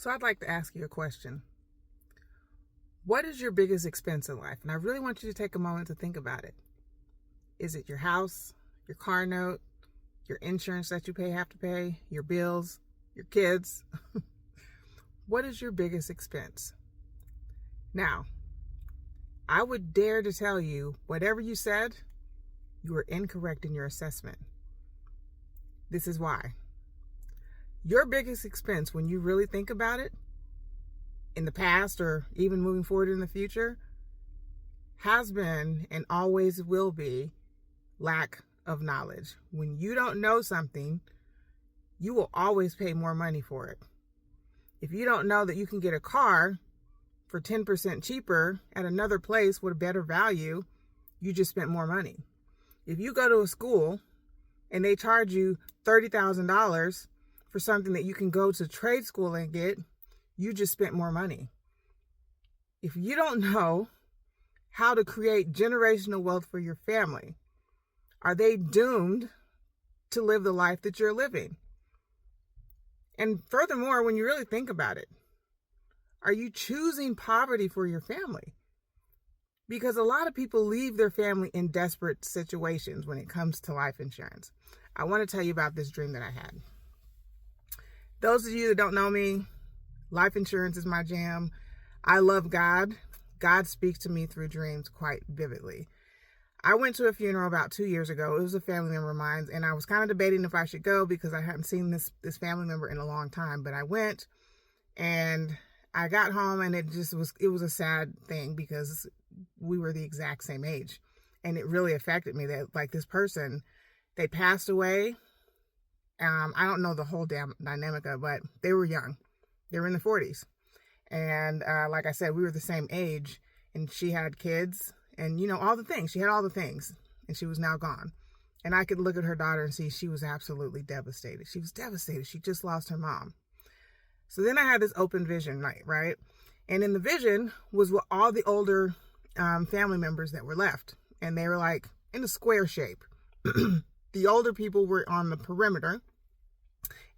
So I'd like to ask you a question. What is your biggest expense in life? And I really want you to take a moment to think about it. Is it your house, your car note, your insurance that you have to pay, your bills, your kids? What is your biggest expense? Now, I would dare to tell you, whatever you said, you were incorrect in your assessment. This is why. Your biggest expense, when you really think about it, in the past or even moving forward in the future, has been and always will be lack of knowledge. When you don't know something, you will always pay more money for it. If you don't know that you can get a car for 10% cheaper at another place with a better value, you just spent more money. If you go to a school and they charge you $30,000 for something that you can go to trade school and get, you just spent more money. If you don't know how to create generational wealth for your family, are they doomed to live the life that you're living? And furthermore, when you really think about it, are you choosing poverty for your family? Because a lot of people leave their family in desperate situations when it comes to life insurance. I want to tell you about this dream that I had. Those of you that don't know me, life insurance is my jam. I love God. God speaks to me through dreams quite vividly. I went to a funeral about 2 years ago. It was a family member of mine, and I was kind of debating if I should go because I hadn't seen this family member in a long time. But I went, and I got home, and it was a sad thing because we were the exact same age, and it really affected me that like this person, they passed away. I don't know the whole damn dynamic of it, but they were young. They were in the 40s. And like I said, we were the same age, and she had kids and, all the things. She had all the things, and she was now gone. And I could look at her daughter and see she was absolutely devastated. She was devastated. She just lost her mom. So then I had this open vision night, right? And in the vision was what all the older family members that were left. And they were like in a square shape. The older people were on the perimeter.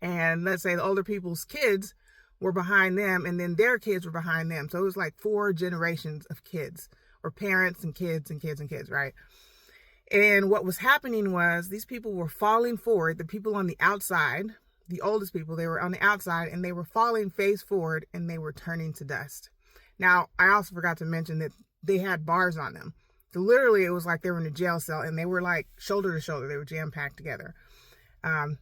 And let's say the older people's kids were behind them, and then their kids were behind them. So it was like 4 generations of kids, or parents and kids and kids and kids, right? And what was happening was these people were falling forward. The people on the outside, the oldest people, they were on the outside, and they were falling face forward, and they were turning to dust. Now, I also forgot to mention that they had bars on them. So literally, it was like they were in a jail cell, and they were like shoulder to shoulder. They were jam-packed together.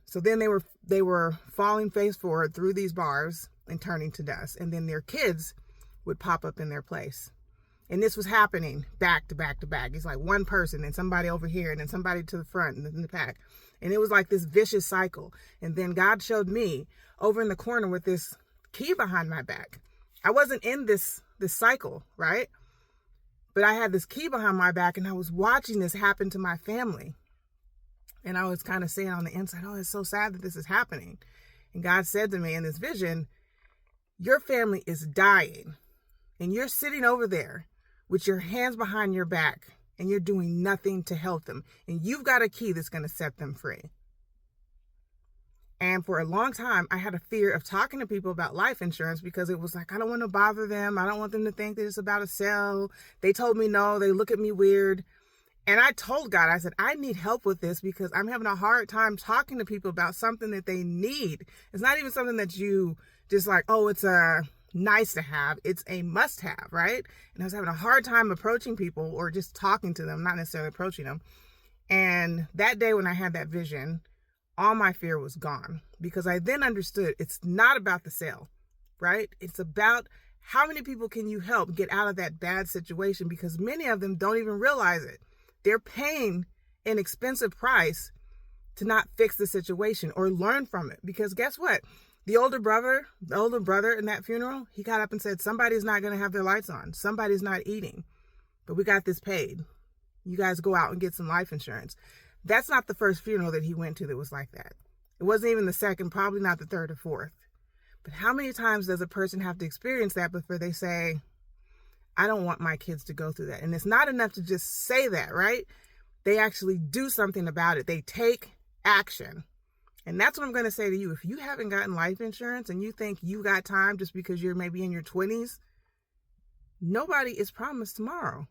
So then they were falling face forward through these bars and turning to dust. And then their kids would pop up in their place. And this was happening back to back to back. It's like one person and somebody over here and then somebody to the front and in the back. And it was like this vicious cycle. And then God showed me over in the corner with this key behind my back. I wasn't in this cycle, right? But I had this key behind my back, and I was watching this happen to my family. And I was kind of saying on the inside, oh, it's so sad that this is happening. And God said to me in this vision, your family is dying, and you're sitting over there with your hands behind your back, and you're doing nothing to help them. And you've got a key that's going to set them free. And for a long time, I had a fear of talking to people about life insurance because it was like, I don't want to bother them. I don't want them to think that it's about a sale. They told me no. They look at me weird. And I told God, I said, I need help with this because I'm having a hard time talking to people about something that they need. It's not even something that you just like, oh, it's a nice to have. It's a must have, right? And I was having a hard time approaching people or just talking to them, not necessarily approaching them. And that day when I had that vision, all my fear was gone because I then understood it's not about the sale, right? It's about how many people can you help get out of that bad situation, because many of them don't even realize it. They're paying an expensive price to not fix the situation or learn from it. Because guess what? The older brother in that funeral, he got up and said, somebody's not going to have their lights on. Somebody's not eating. But we got this paid. You guys go out and get some life insurance. That's not the first funeral that he went to that was like that. It wasn't even the second, probably not the third or fourth. But how many times does a person have to experience that before they say, I don't want my kids to go through that? And it's not enough to just say that, right? They actually do something about it. They take action. And that's what I'm going to say to you. If you haven't gotten life insurance and you think you got time just because you're maybe in your 20s, nobody is promised tomorrow.